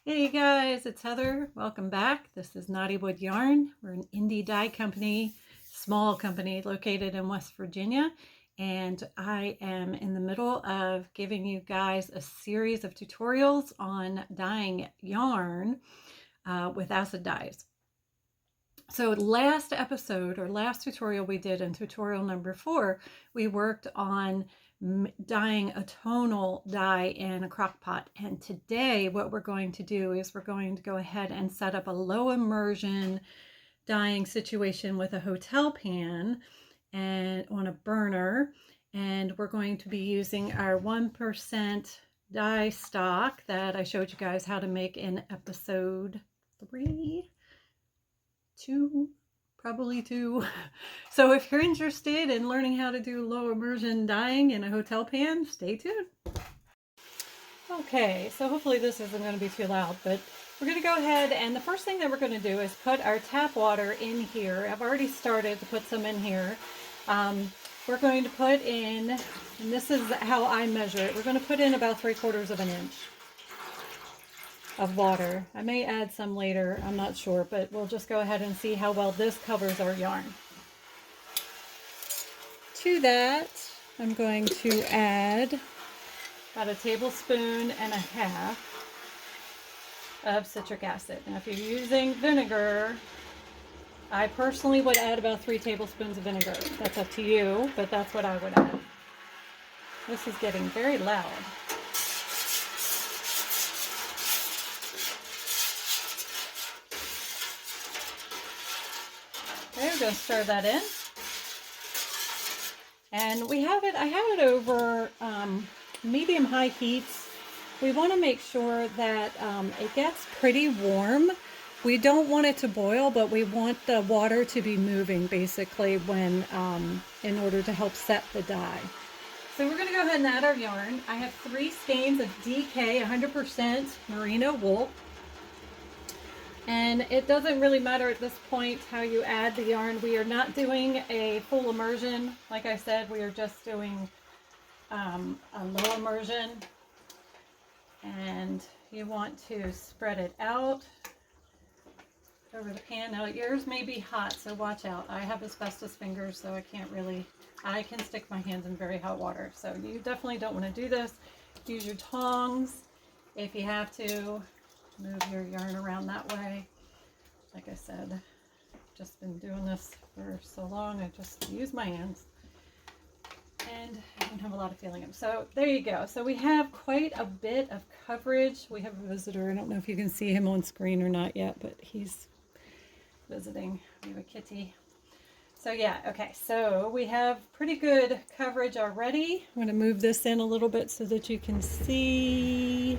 Hey guys, it's Heather. Welcome back. This is Knottywood Yarn. We're an indie dye company, small company located in West Virginia. And I am in the middle of giving you guys a series of tutorials on dyeing yarn with acid dyes. So last episode or last tutorial we did in tutorial number 4, we worked on dyeing a tonal dye in a crock pot. And today what we're going to do is we're going to go ahead and set up a low immersion dyeing situation with a hotel pan and on a burner. And we're going to be using our 1% dye stock that I showed you guys how to make in episode 3. Probably two. So if you're interested in learning how to do low immersion dyeing in a hotel pan, stay tuned. Okay, so hopefully this isn't going to be too loud, but we're going to go ahead and the first thing that we're going to do is put our tap water in here. I've already started to put some in here. We're going to put in, and this is how I measure it, we're going to put in about 3/4 of an inch of water. I may add some later, I'm not sure, but we'll just go ahead and see how well this covers our yarn. To that, I'm going to add about 1.5 tablespoons of citric acid. Now if you're using vinegar, I personally would add about 3 tablespoons of vinegar. That's up to you, but that's what I would add. This is getting very loud. Okay, we're going to stir that in. And I have it over medium-high heats. We want to make sure that it gets pretty warm. We don't want it to boil, but we want the water to be moving basically when in order to help set the dye. So we're going to go ahead and add our yarn. I have 3 skeins of DK 100% merino wool. And it doesn't really matter at this point how you add the yarn. We are not doing a full immersion. Like I said, we are just doing a low immersion. And you want to spread it out over the pan. Now yours may be hot, so watch out. I have asbestos fingers, so I can stick my hands in very hot water. So you definitely don't want to do this. Use your tongs if you have to. Move your yarn around that way. Like I said, I've just been doing this for so long, I just use my hands. And I don't have a lot of feeling them. So there you go. So we have quite a bit of coverage. We have a visitor. I don't know if you can see him on screen or not yet, but he's visiting. We have a kitty. So yeah, okay, so we have pretty good coverage already. I'm going to move this in a little bit so that you can see.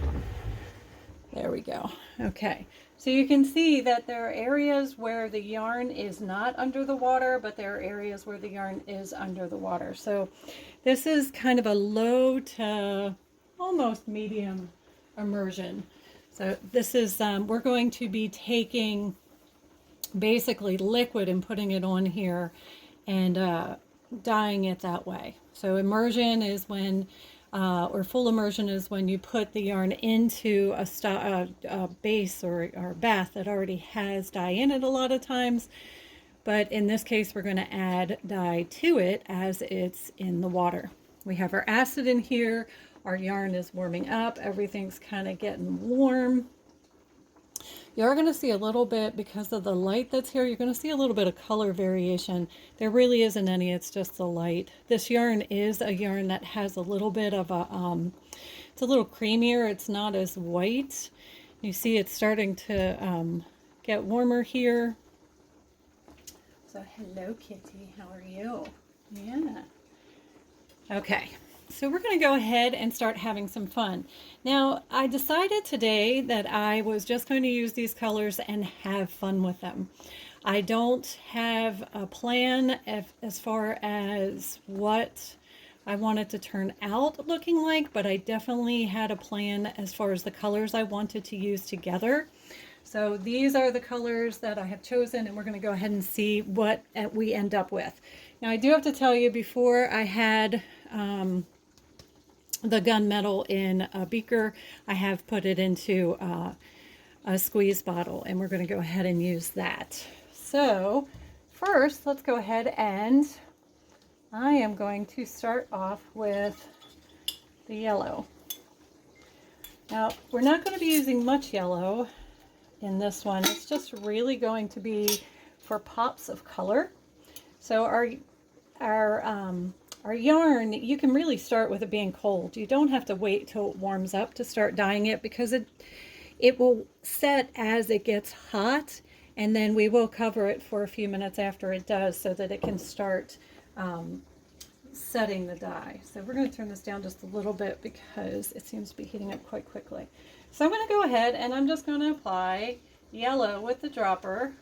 There we go. Okay, so you can see that there are areas where the yarn is not under the water, but there are areas where the yarn is under the water. So this is kind of a low to almost medium immersion. So this is, we're going to be taking basically liquid and putting it on here and dyeing it that way. So immersion is when or full immersion is when you put the yarn into a base or bath that already has dye in it a lot of times. But in this case, we're going to add dye to it as it's in the water. We have our acid in here. Our yarn is warming up. Everything's kind of getting warm. You are going to see a little bit, because of the light that's here, you're going to see a little bit of color variation. There really isn't any, it's just the light. This yarn is a yarn that has a little bit of a, it's a little creamier, it's not as white. You see it's starting to get warmer here. So hello kitty, how are you? Yeah. Okay. So we're going to go ahead and start having some fun. Now, I decided today that I was just going to use these colors and have fun with them. I don't have a plan as far as what I wanted to turn out looking like, but I definitely had a plan as far as the colors I wanted to use together. So these are the colors that I have chosen, and we're going to go ahead and see what we end up with. Now, I do have to tell you, before I had the gunmetal in a beaker, I have put it into a squeeze bottle, and we're going to go ahead and use that. So first, let's go ahead and I am going to start off with the yellow. Now, we're not going to be using much yellow in this one. It's just really going to be for pops of color. So our yarn, you can really start with it being cold. You don't have to wait till it warms up to start dyeing it, because it will set as it gets hot, and then we will cover it for a few minutes after it does so that it can start setting the dye. So we're going to turn this down just a little bit because it seems to be heating up quite quickly. So I'm going to go ahead and I'm just going to apply yellow with the dropper,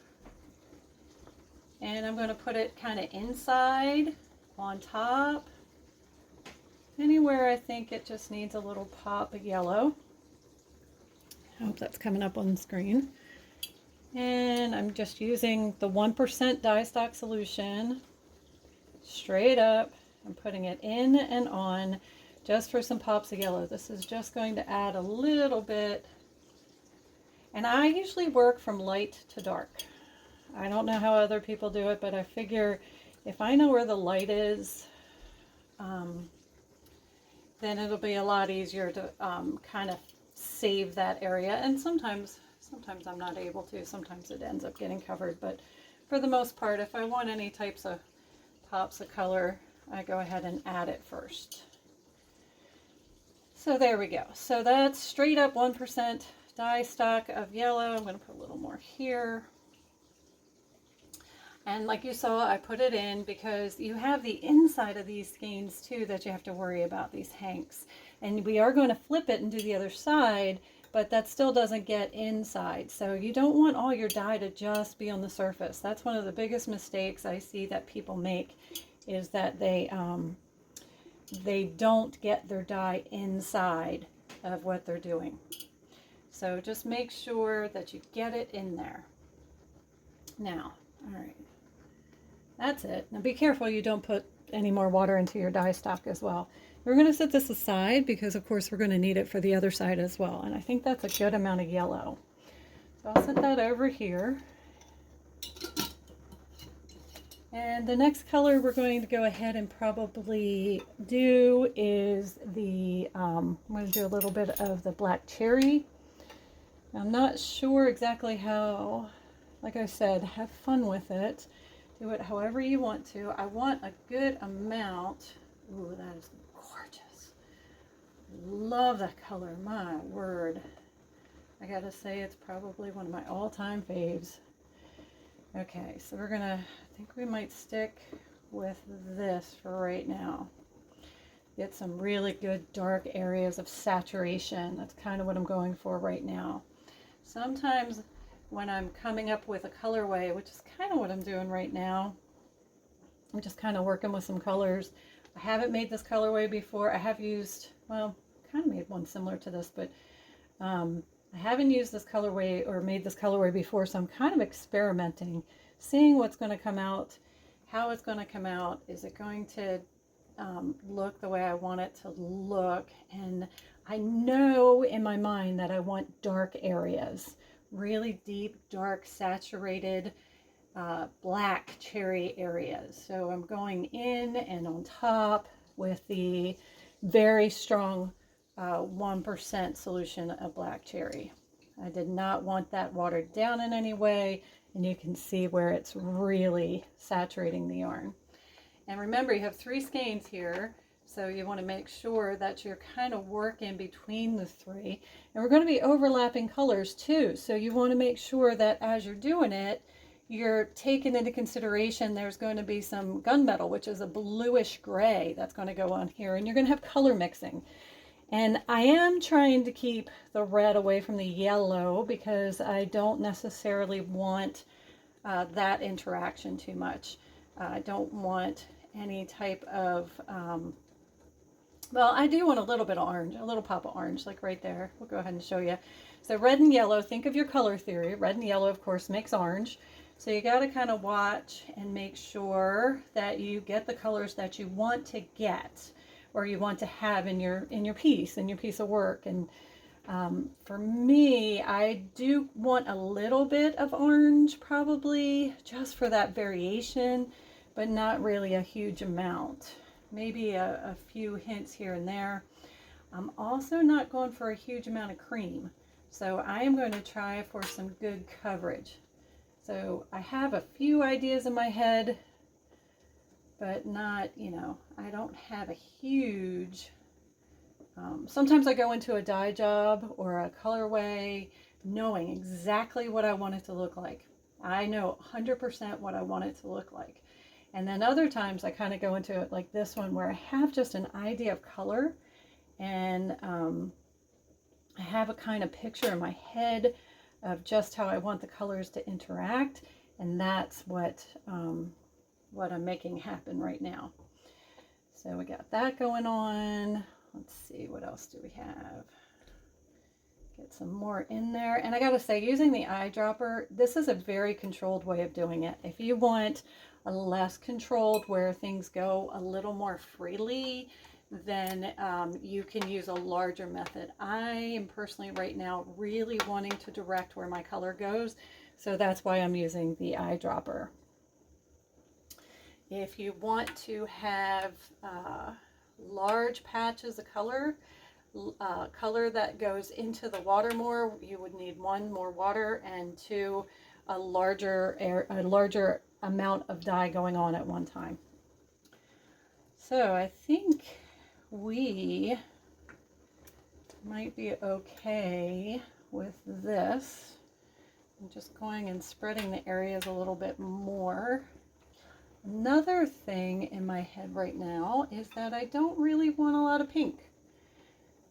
and I'm going to put it kind of inside, on top, anywhere I think it just needs a little pop of yellow. I hope that's coming up on the screen. And I'm just using the 1% dye stock solution straight up. I'm putting it in and on just for some pops of yellow. This is just going to add a little bit. And I usually work from light to dark. I don't know how other people do it, but I figure if I know where the light is, then it'll be a lot easier to kind of save that area. And sometimes I'm not able to. Sometimes it ends up getting covered. But for the most part, if I want any types of pops of color, I go ahead and add it first. So there we go. So that's straight up 1% dye stock of yellow. I'm going to put a little more here. And like you saw, I put it in because you have the inside of these skeins too that you have to worry about, these hanks. And we are going to flip it and do the other side, but that still doesn't get inside. So you don't want all your dye to just be on the surface. That's one of the biggest mistakes I see that people make, is that they don't get their dye inside of what they're doing. So just make sure that you get it in there. Now, all right. That's it. Now be careful you don't put any more water into your dye stock as well. We're going to set this aside because of course we're going to need it for the other side as well. And I think that's a good amount of yellow. So I'll set that over here. And the next color we're going to go ahead and probably do is the, I'm going to do a little bit of the black cherry. I'm not sure exactly how, like I said, have fun with it. Do it however you want to. I want a good amount. Ooh, that is gorgeous. Love that color, my word. I gotta say, it's probably one of my all-time faves. Okay, so we're gonna, I think we might stick with this for right now. Get some really good dark areas of saturation. That's kind of what I'm going for right now. Sometimes when I'm coming up with a colorway, which is kind of what I'm doing right now, I'm just kind of working with some colors. I haven't made this colorway before. I have used, well, kind of made one similar to this, but I haven't used this colorway or made this colorway before, so I'm kind of experimenting, seeing what's going to come out, how it's going to come out. Is it going to look the way I want it to look? And I know in my mind that I want dark areas, really deep, dark, saturated, black cherry areas. So I'm going in and on top with the very strong 1% solution of black cherry. I did not want that watered down in any way, and you can see where it's really saturating the yarn. And remember, you have 3 skeins here, so you want to make sure that you're kind of working between the 3. And we're going to be overlapping colors too, so you want to make sure that as you're doing it, you're taking into consideration there's going to be some gunmetal, which is a bluish gray that's going to go on here, and you're going to have color mixing. And I am trying to keep the red away from the yellow because I don't necessarily want that interaction too much. I don't want any type of, well, I do want a little bit of orange, a little pop of orange, like right there. We'll go ahead and show you. So red and yellow, think of your color theory. Red and yellow, of course, makes orange. So you got to kind of watch and make sure that you get the colors that you want to get, or you want to have in your piece of work. And For me, I do want a little bit of orange probably just for that variation, but not really a huge amount. Maybe a few hints here and there. I'm also not going for a huge amount of cream, so I am going to try for some good coverage. So I have a few ideas in my head, but not, you know, I don't have a huge, sometimes I go into a dye job or a colorway knowing exactly what I want it to look like. I know 100% what I want it to look like. And then other times I kind of go into it like this one where I have just an idea of color, and I have a kind of picture in my head of just how I want the colors to interact, and that's what I'm making happen right now. So we got that going on. Let's see, what else do we have? Get some more in there. And I gotta say, using the eyedropper, this is a very controlled way of doing it. If you want a less controlled, where things go a little more freely, then you can use a larger method. I am personally right now really wanting to direct where my color goes, so that's why I'm using the eyedropper. If you want to have large patches of color, color that goes into the water more, you would need 1, more water, and 2, a larger amount of dye going on at one time. So I think we might be okay with this. I'm just going and spreading the areas a little bit more. Another thing in my head right now is that I don't really want a lot of pink.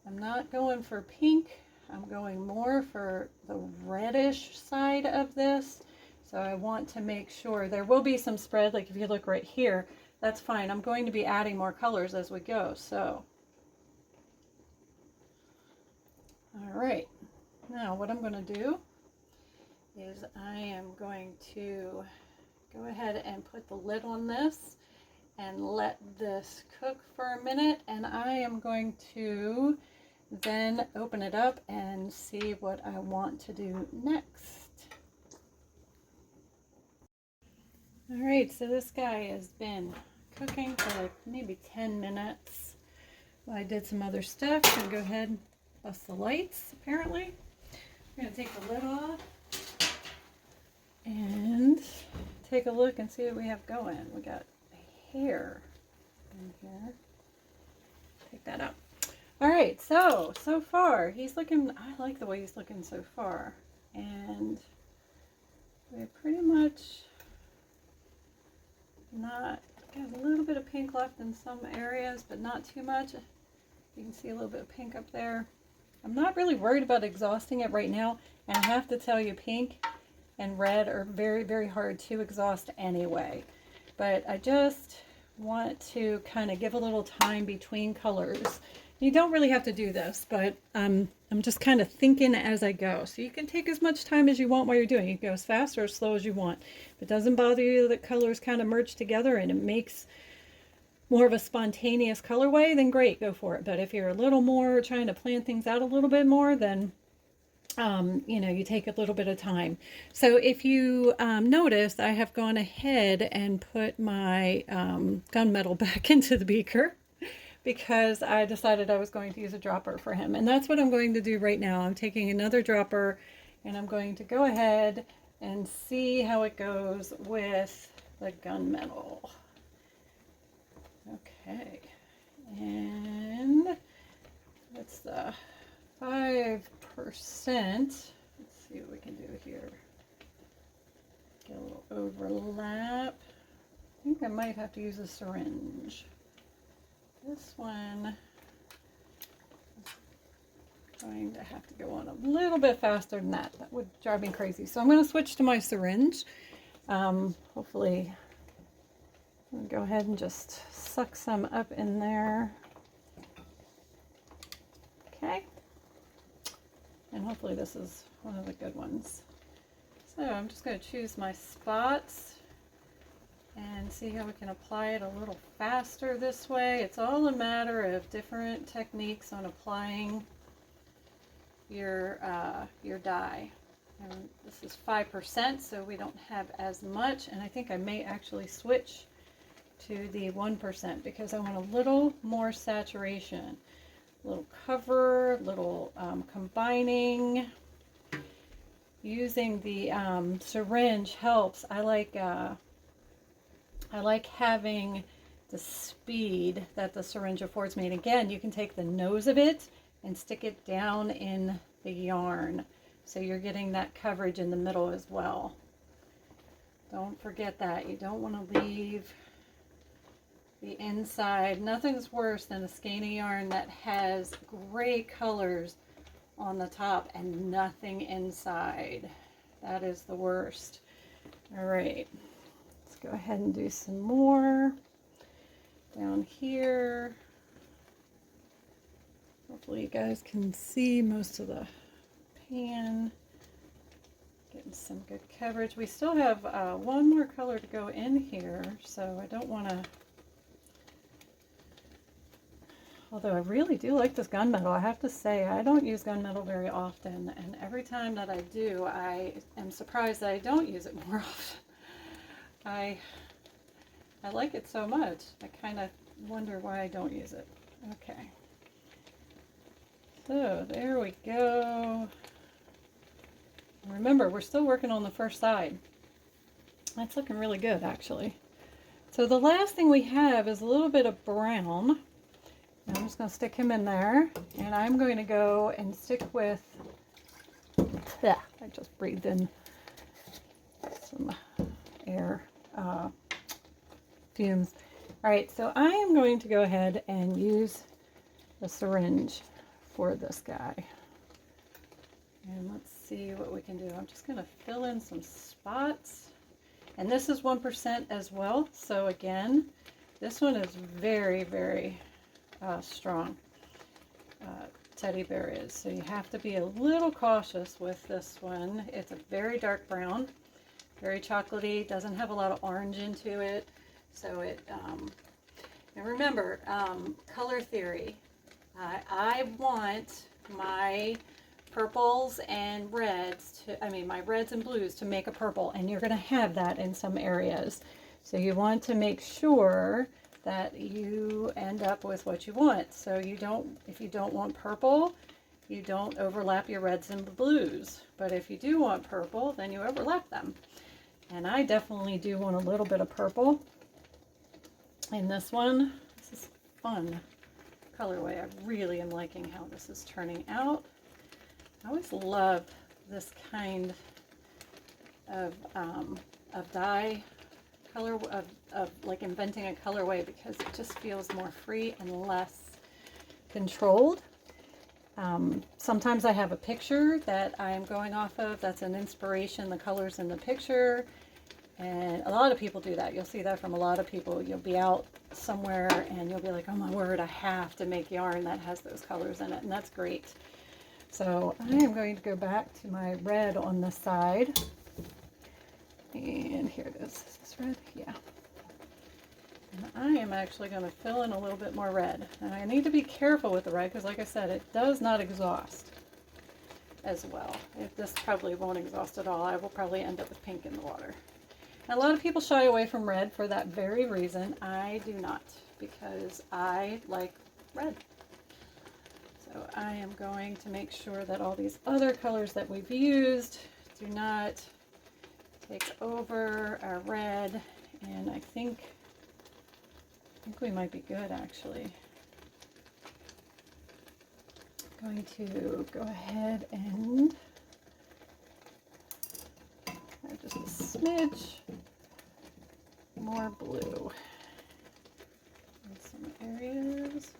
I'm not going for pink. I'm going more for the reddish side of this. So I want to make sure there will be some spread. Like if you look right here, that's fine. I'm going to be adding more colors as we go. So, all right. Now what I'm going to do is I am going to go ahead and put the lid on this and let this cook for a minute, and I am going to then open it up and see what I want to do next. All right, so this guy has been cooking for like maybe 10 minutes. Well, I did some other stuff. I'm gonna go ahead and bust the lights, apparently. I'm gonna take the lid off and take a look and see what we have going. We got a hair in here. Take that out. All right, so far he's looking, I like the way he's looking so far. And we pretty much not, got a little bit of pink left in some areas, but not too much. You can see a little bit of pink up there. I'm not really worried about exhausting it right now. And I have to tell you, pink and red are very, very hard to exhaust anyway. But I just want to kind of give a little time between colors. You don't really have to do this, but I'm just kind of thinking as I go. So you can take as much time as you want while you're doing it. You can go as fast or as slow as you want. If it doesn't bother you that colors kind of merge together and it makes more of a spontaneous colorway, then great, go for it. But if you're a little more trying to plan things out a little bit more, then you know, you take a little bit of time. So if you noticed, I have gone ahead and put my gunmetal back into the beaker, because I decided I was going to use a dropper for him. And that's what I'm going to do right now. I'm taking another dropper and I'm going to go ahead and see how it goes with the gunmetal. Okay, and that's the 5%. Let's see what we can do here. Get a little overlap. I think I might have to use a syringe. This one is going to have to go on a little bit faster than that. That would drive me crazy. So I'm going to switch to my syringe. Hopefully, I'm going to go ahead and just suck some up in there. Okay. And hopefully this is one of the good ones. So I'm just going to choose my spots and see how we can apply it a little faster this way. It's all a matter of different techniques on applying your dye. And this is 5%, so we don't have as much, and I think I may actually switch to the 1% because I want a little more saturation, a little cover, little combining. Using the syringe helps. I like having the speed that the syringe affords me. And again, you can take the nose of it and stick it down in the yarn. So you're getting that coverage in the middle as well. Don't forget that. You don't want to leave the inside. Nothing's worse than a skein of yarn that has great colors on the top and nothing inside. That is the worst. All right, let's go ahead and do some more down here. Hopefully you guys can see most of the pan. Getting some good coverage. We still have one more color to go in here, so I don't want to, although I really do like this gunmetal. I have to say, I don't use gunmetal very often, and every time that I do, I am surprised that I don't use it more often. I like it so much. I kind of wonder why I don't use it. Okay. So there we go. Remember, we're still working on the first side. That's looking really good, actually. So the last thing we have is a little bit of brown. I'm just going to stick him in there, and I'm going to go and stick with, I just breathed in some air fumes. All right, so I am going to go ahead and use the syringe for this guy. And let's see what we can do. I'm just going to fill in some spots. And this is 1% as well. So again, this one is very, very strong. Teddy bear is. So you have to be a little cautious with this one. It's a very dark brown, very chocolatey, doesn't have a lot of orange into it. So it, and remember, color theory. I want my purples and reds to, my reds and blues to make a purple, and you're going to have that in some areas. So you want to make sure that you end up with what you want. So you don't, if you don't want purple, you don't overlap your reds and blues. But if you do want purple, then you overlap them. And I definitely do want a little bit of purple in this one. This is fun colorway. I really am liking how this is turning out. I always love this kind of dye color, of like inventing a colorway, because it just feels more free and less controlled. Sometimes I have a picture that I'm going off of that's an inspiration, the colors in the picture, and a lot of people do that. You'll see that from a lot of people. You'll be out somewhere and you'll be like, oh my word, I have to make yarn that has those colors in it, and that's great. So I am going to go back to my red on this side, and here it is. Is this red? Yeah. And I am actually going to fill in a little bit more red. And I need to be careful with the red because, like I said, it does not exhaust as well. This probably won't exhaust at all. I will probably end up with pink in the water. And a lot of people shy away from red for that very reason. I do not, because I like red. So I am going to make sure that all these other colors that we've used do not take over our red, and I think we might be good, actually. I'm going to go ahead and add just a smidge more blue in some areas.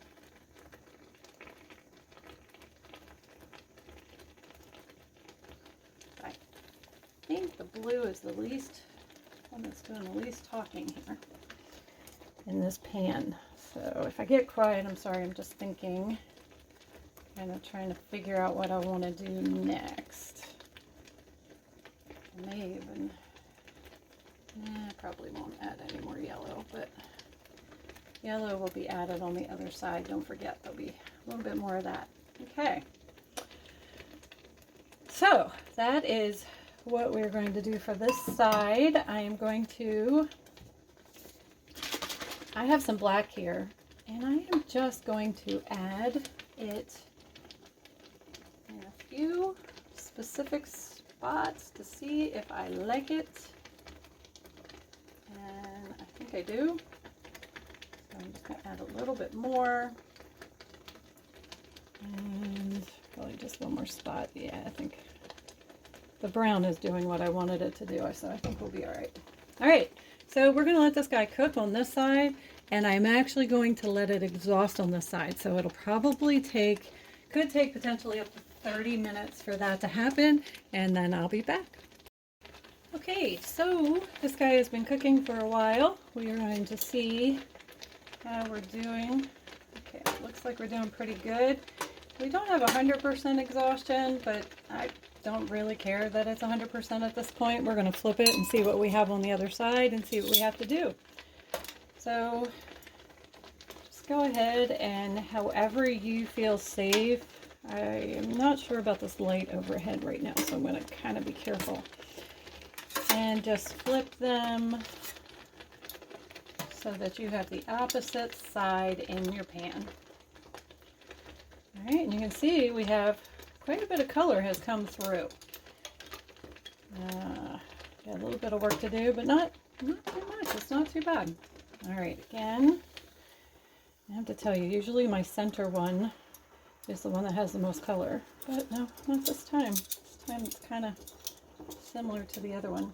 I think the blue is the least one that's doing the least talking here in this pan. So if I get quiet, I'm sorry, I'm just thinking, kind of trying to figure out what I want to do next. I may even, I probably won't add any more yellow, but yellow will be added on the other side. Don't forget, there'll be a little bit more of that. Okay. So that is what we're going to do for this side. I have some black here, and I am just going to add it in a few specific spots to see if I like it. And I think I do. So I'm just going to add a little bit more. And probably just one more spot. Yeah, I think the brown is doing what I wanted it to do, so I think we'll be all right. All right, so we're going to let this guy cook on this side, and I'm actually going to let it exhaust on this side. So it'll probably could take potentially up to 30 minutes for that to happen, and then I'll be back. Okay, so this guy has been cooking for a while. We are going to see how we're doing. Okay, it looks like we're doing pretty good. We don't have 100% exhaustion, but I don't really care that it's 100% at this point. We're going to flip it and see what we have on the other side and see what we have to do. So just go ahead and however you feel safe. I am not sure about this light overhead right now, so I'm going to kind of be careful. And just flip them so that you have the opposite side in your pan. All right, and you can see we have quite a bit of color has come through. Got a little bit of work to do, but not too much. It's not too bad. All right, again, I have to tell you, usually my center one is the one that has the most color, but no, not this time. This time it's kind of similar to the other one.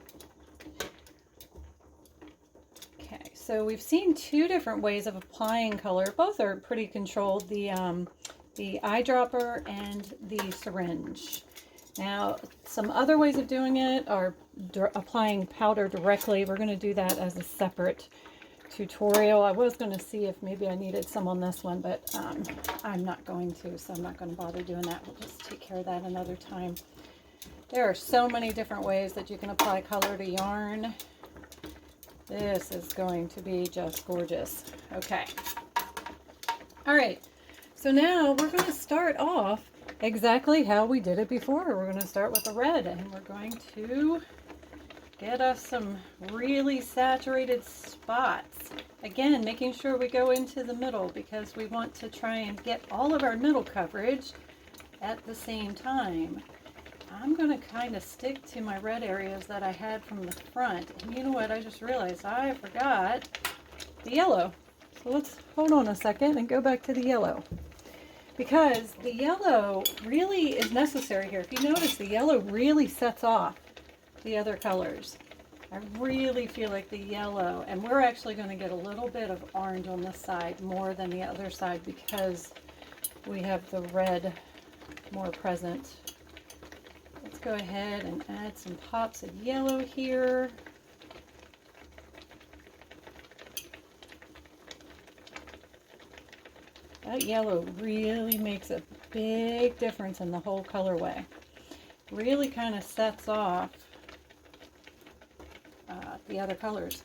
Okay, so we've seen two different ways of applying color. Both are pretty controlled, the eyedropper and the syringe. Now, some other ways of doing it are applying powder directly. We're going to do that as a separate tutorial. I was going to see if maybe I needed some on this one, but I'm not going to, so I'm not going to bother doing that. We'll just take care of that another time. There are so many different ways that you can apply color to yarn. This is going to be just gorgeous. Okay. All right. So now we're going to start off exactly how we did it before. We're going to start with the red, and we're going to get us some really saturated spots. Again, making sure we go into the middle because we want to try and get all of our middle coverage at the same time. I'm going to kind of stick to my red areas that I had from the front. And you know what? I just realized I forgot the yellow. So let's hold on a second and go back to the yellow. Because the yellow really is necessary here. If you notice, the yellow really sets off the other colors. I really feel like the yellow, and we're actually going to get a little bit of orange on this side more than the other side because we have the red more present. Let's go ahead and add some pops of yellow here. That yellow really makes a big difference in the whole colorway. Really kind of sets off the other colors.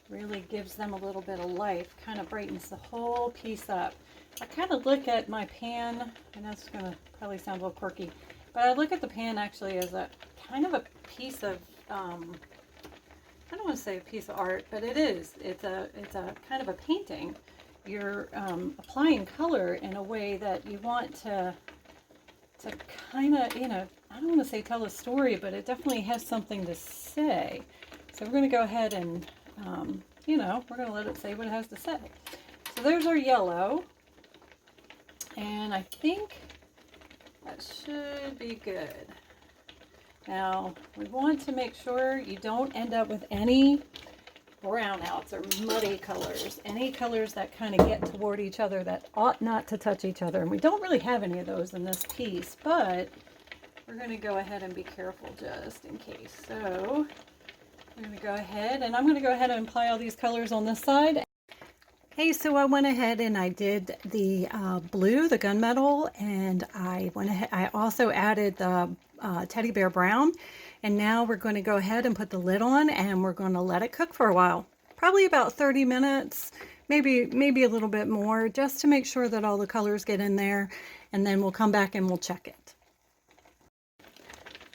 Really gives them a little bit of life, kind of brightens the whole piece up. I kind of look at my pan, and that's going to probably sound a little quirky, but I look at the pan actually as a kind of a piece of, I don't want to say a piece of art, but it is. It's a kind of a painting. You're applying color in a way that you want to kind of, you know, I don't want to say tell a story, but it definitely has something to say. So we're going to go ahead and, you know, we're going to let it say what it has to say. So there's our yellow, and I think that should be good. Now, we want to make sure you don't end up with any brownouts or muddy colors, any colors that kind of get toward each other that ought not to touch each other. And we don't really have any of those in this piece, but we're going to go ahead and be careful just in case. So I'm going to go ahead, and I'm going to go ahead and apply all these colors on this side. Okay, so I went ahead and I did the blue, the gunmetal, and I went ahead, I also added the teddy bear brown. And now we're going to go ahead and put the lid on, and we're going to let it cook for a while. Probably about 30 minutes, maybe a little bit more, just to make sure that all the colors get in there, and then we'll come back and we'll check it.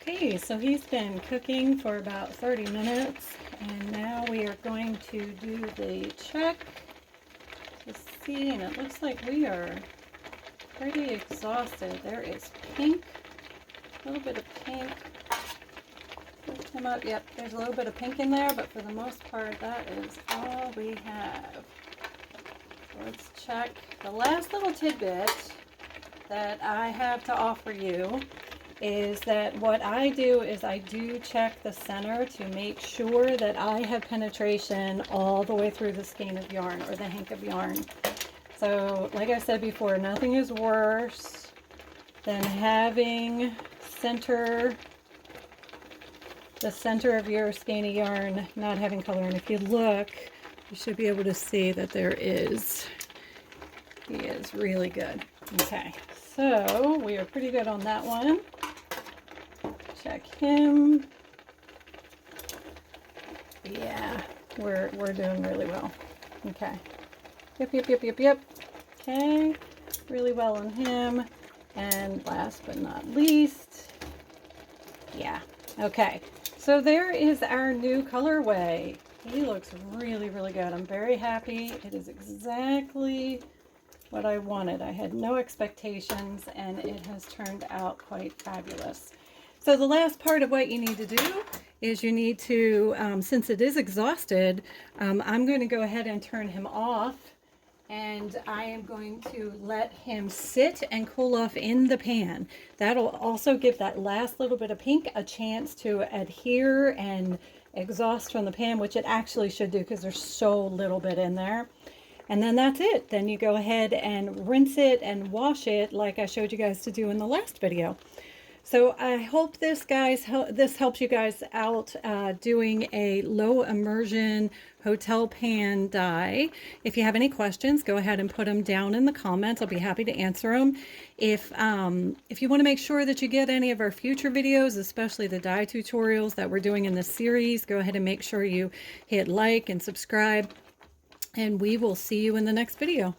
Okay, so he's been cooking for about 30 minutes, and now we are going to do the check to see, and it looks like we are pretty exhausted. There is pink, a little bit of pink. Lift him up. Yep, there's a little bit of pink in there, but for the most part, that is all we have. So let's check. The last little tidbit that I have to offer you is that what I do is I do check the center to make sure that I have penetration all the way through the skein of yarn or the hank of yarn. So like I said before, nothing is worse than having the center of your skein of yarn not having color. And if you look, you should be able to see that there is. He is really good. Okay, so we are pretty good on that one. Check him. Yeah, we're doing really well. Okay. Yep. Okay, really well on him. And last but not least, yeah. Okay, so there is our new colorway. He looks really, really good. I'm very happy. It is exactly what I wanted. I had no expectations, and it has turned out quite fabulous. So the last part of what you need to do is you need to, since it is exhausted, I'm going to go ahead and turn him off, and I am going to let him sit and cool off in the pan. That'll also give that last little bit of pink a chance to adhere and exhaust from the pan, which it actually should do because there's so little bit in there. And then that's it. Then you go ahead and rinse it and wash it like I showed you guys to do in the last video. So I hope this helps you guys out doing a low immersion hotel pan dye. If you have any questions, go ahead and put them down in the comments. I'll be happy to answer them. If you want to make sure that you get any of our future videos, especially the dye tutorials that we're doing in this series, go ahead and make sure you hit like and subscribe, and we will see you in the next video.